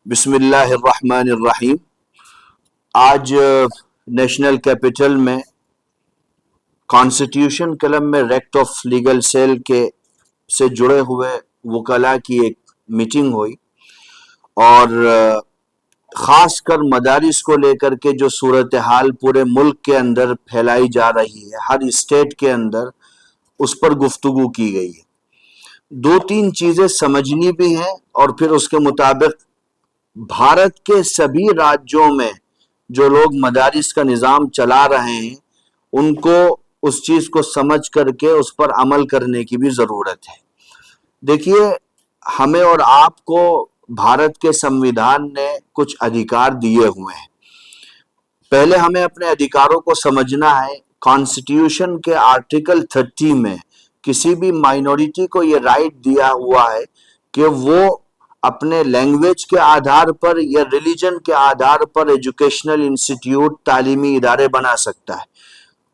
बिस्मिल्लाह अर्रहमान अर्रहीम। आज national capital में constitution club में रेक्ट ऑफ लीगल सेल के से जुड़े हुए वकला की एक मीटिंग हुई और ख़ासकर मदारिस को लेकर के जो सूरत हाल पूरे मुल्क के अंदर फैलाई जा रही है, हर स्टेट के अंदर, उस पर गुफ्तगू की गई है। दो तीन चीज़ें समझनी भी हैं और फिर उसके मुताबिक भारत के सभी राज्यों में जो लोग मदारिस का निज़ाम चला रहे हैं उनको उस चीज़ को समझ करके उस पर अमल करने की भी ज़रूरत है। देखिए, हमें और आपको भारत के संविधान ने कुछ अधिकार दिए हुए हैं। पहले हमें अपने अधिकारों को समझना है। कॉन्स्टिट्यूशन के आर्टिकल 30 में किसी भी माइनॉरिटी को ये राइट दिया हुआ है कि वो अपने लैंग्वेज के आधार पर या रिलीजन के आधार पर एजुकेशनल इंस्टीट्यूट, तालीमी इदारे बना सकता है,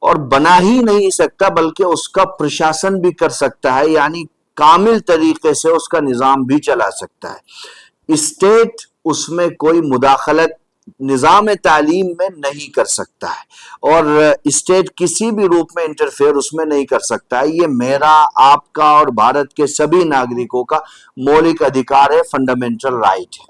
और बना ही नहीं सकता बल्कि उसका प्रशासन भी कर सकता है, यानी कामिल तरीके से उसका निज़ाम भी चला सकता है। स्टेट उसमें कोई मुदाखलत निज़ाम तालीम में नहीं कर सकता है और स्टेट किसी भी रूप में इंटरफेयर उसमें नहीं कर सकता है। ये मेरा, आपका और भारत के सभी नागरिकों का मौलिक अधिकार है, फंडामेंटल राइट है।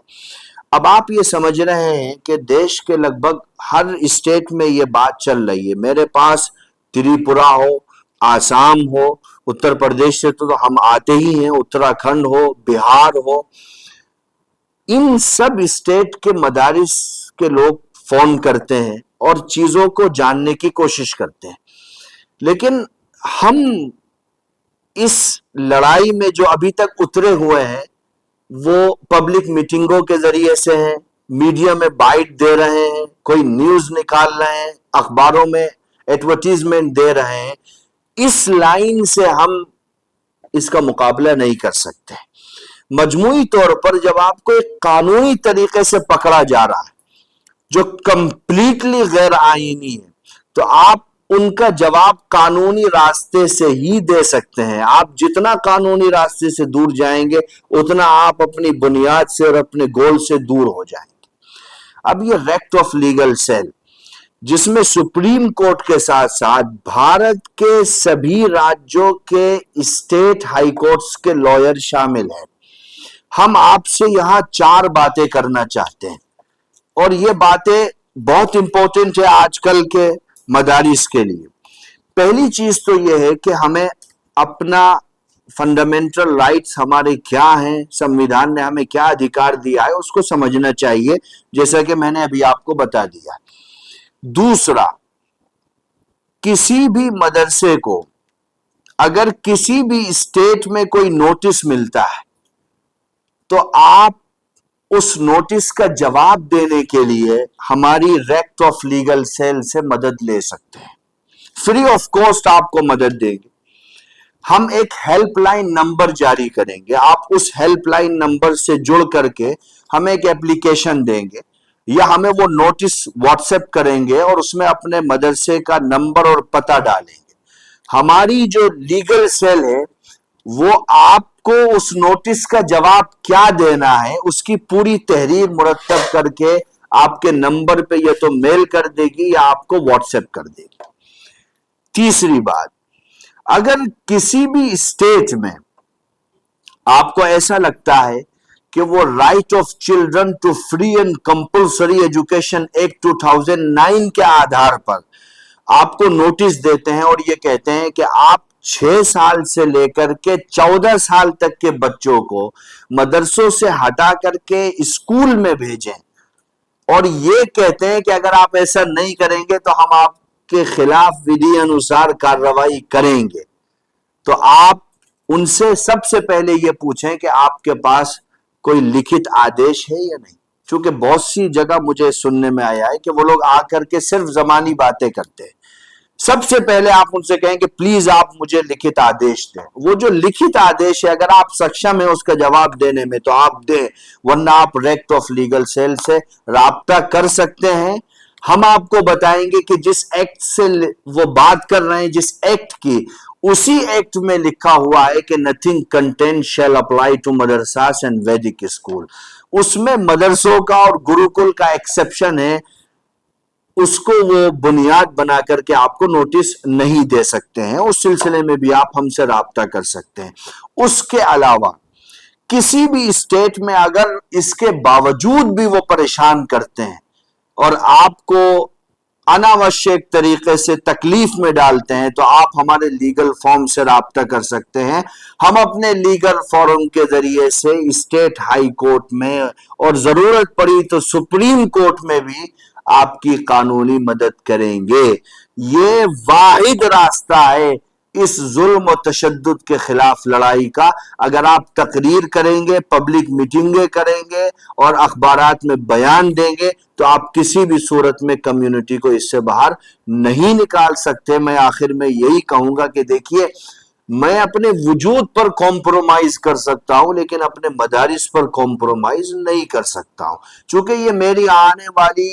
अब आप ये समझ रहे हैं कि देश के लगभग हर स्टेट में ये बात चल रही है। मेरे पास त्रिपुरा हो, आसाम हो, उत्तर प्रदेश से तो हम आते ही हैं, उत्तराखंड हो, बिहार हो, इन सब स्टेट के मदारिस के लोग फोन करते हैं और चीजों को जानने की कोशिश करते हैं। लेकिन हम इस लड़ाई में जो अभी तक उतरे हुए हैं वो पब्लिक मीटिंगों के जरिए से हैं, मीडिया में बाइट दे रहे हैं, कोई न्यूज निकाल रहे हैं, अखबारों में एडवर्टीजमेंट दे रहे हैं। इस लाइन से हम इसका मुकाबला नहीं कर सकते। मजमूई तौर पर जब आपको एक कानूनी तरीके से पकड़ा जा रहा है जो कंप्लीटली गैर आईनी है, तो आप उनका जवाब कानूनी रास्ते से ही दे सकते हैं। आप जितना कानूनी रास्ते से दूर जाएंगे उतना आप अपनी बुनियाद से और अपने गोल से दूर हो जाएंगे। अब ये रेक्ट ऑफ लीगल सेल, जिसमें सुप्रीम कोर्ट के साथ साथ भारत के सभी राज्यों के स्टेट हाई कोर्ट्स के लॉयर शामिल हैं। हम आपसे यहां 4 बातें करना चाहते हैं और ये बातें बहुत इंपॉर्टेंट है आजकल के मदारिस के लिए। पहली चीज तो ये है कि हमें अपना फंडामेंटल राइट्स हमारे क्या हैं, संविधान ने हमें क्या अधिकार दिया है, उसको समझना चाहिए, जैसा कि मैंने अभी आपको बता दिया। दूसरा, किसी भी मदरसे को अगर किसी भी स्टेट में कोई नोटिस मिलता है तो आप उस नोटिस का जवाब देने के लिए हमारी रेक्ट ऑफ लीगल सेल से मदद ले सकते हैं। फ्री ऑफ कॉस्ट आपको मदद देंगे। हम एक हेल्पलाइन नंबर जारी करेंगे, आप उस हेल्पलाइन नंबर से जुड़ करके हमें एक एप्लीकेशन देंगे या हमें वो नोटिस व्हाट्सएप करेंगे और उसमें अपने मदरसे का नंबर और पता डालेंगे। हमारी जो लीगल सेल है वो आपको उस नोटिस का जवाब क्या देना है उसकी पूरी तहरीर मुरतब करके आपके नंबर पे या तो मेल कर देगी या आपको व्हाट्सएप कर देगी। तीसरी बात, अगर किसी भी स्टेट में आपको ऐसा लगता है कि वो Right of Children to Free and Compulsory Education Act 2009 के आधार पर आपको नोटिस देते हैं और ये कहते हैं कि आप 6 साल से लेकर के 14 साल तक के बच्चों को मदरसों से हटा करके स्कूल में भेजें, और ये कहते हैं कि अगर आप ऐसा नहीं करेंगे तो हम आपके खिलाफ विधि अनुसार कार्रवाई करेंगे, तो आप उनसे सबसे पहले ये पूछें कि आपके पास कोई लिखित आदेश है या नहीं। क्योंकि बहुत सी जगह मुझे सुनने में आया है कि वो लोग आकर के सिर्फ जबानी बातें करते हैं। सबसे पहले आप उनसे कहें कि प्लीज आप मुझे लिखित आदेश दें। वो जो लिखित आदेश है अगर आप सक्षम है उसका जवाब देने में तो आप दें, वरना आप रेक्ट ऑफ लीगल सेल से राब्ता कर सकते हैं। ہم آپ کو بتائیں گے کہ جس ایکٹ سے وہ بات کر رہے ہیں، جس ایکٹ کی، اسی ایکٹ میں لکھا ہوا ہے کہ nothing content shall apply to مدرساس اینڈ ویدک اسکول. اس میں مدرسوں کا اور گروکل کا ایکسیپشن ہے، اس کو وہ بنیاد بنا کر کے آپ کو نوٹس نہیں دے سکتے ہیں. اس سلسلے میں بھی آپ ہم سے رابطہ کر سکتے ہیں. اس کے علاوہ کسی بھی اسٹیٹ میں اگر اس کے باوجود بھی وہ پریشان کرتے ہیں اور آپ کو اناوشیک طریقے سے تکلیف میں ڈالتے ہیں، تو آپ ہمارے لیگل فارم سے رابطہ کر سکتے ہیں. ہم اپنے لیگل فارم کے ذریعے سے اسٹیٹ ہائی کورٹ میں اور ضرورت پڑی تو سپریم کورٹ میں بھی آپ کی قانونی مدد کریں گے. یہ واحد راستہ ہے اس ظلم و تشدد کے خلاف لڑائی کا. اگر آپ تقریر کریں گے، پبلک میٹنگیں کریں گے اور اخبارات میں بیان دیں گے، تو آپ کسی بھی صورت میں کمیونٹی کو اس سے باہر نہیں نکال سکتے. میں آخر میں یہی کہوں گا کہ دیکھیے، میں اپنے وجود پر کمپرومائز کر سکتا ہوں لیکن اپنے مدارس پر کمپرومائز نہیں کر سکتا ہوں، چونکہ یہ میری آنے والی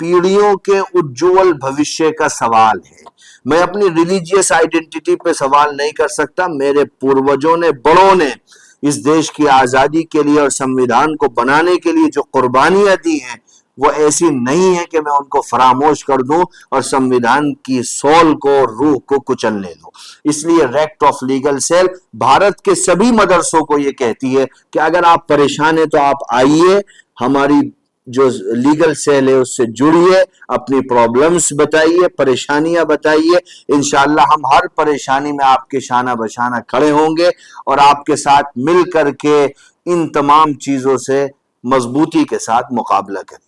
پیڑھیوں کے اجول بھوشیہ کا سوال ہے. میں اپنی ریلیجیس آئیڈینٹی پہ سوال نہیں کر سکتا. میرے پوروجوں نے، بڑوں نے اس دیش کی آزادی کے لیے اور سمویدھان کو بنانے کے لیے جو قربانیاں دی ہیں، وہ ایسی نہیں ہے کہ میں ان کو فراموش کر دوں اور سمویدھان کی سول کو، روح کو کچلنے دوں. اس لیے ریکٹ آف لیگل سیل بھارت کے سبھی مدرسوں کو یہ کہتی ہے کہ اگر آپ پریشان ہیں تو آپ آئیے، ہماری جو لیگل سیل ہے اس سے جڑیے، اپنی پرابلمز بتائیے، پریشانیاں بتائیے. انشاءاللہ ہم ہر پریشانی میں آپ کے شانہ بشانہ کھڑے ہوں گے اور آپ کے ساتھ مل کر کے ان تمام چیزوں سے مضبوطی کے ساتھ مقابلہ کریں.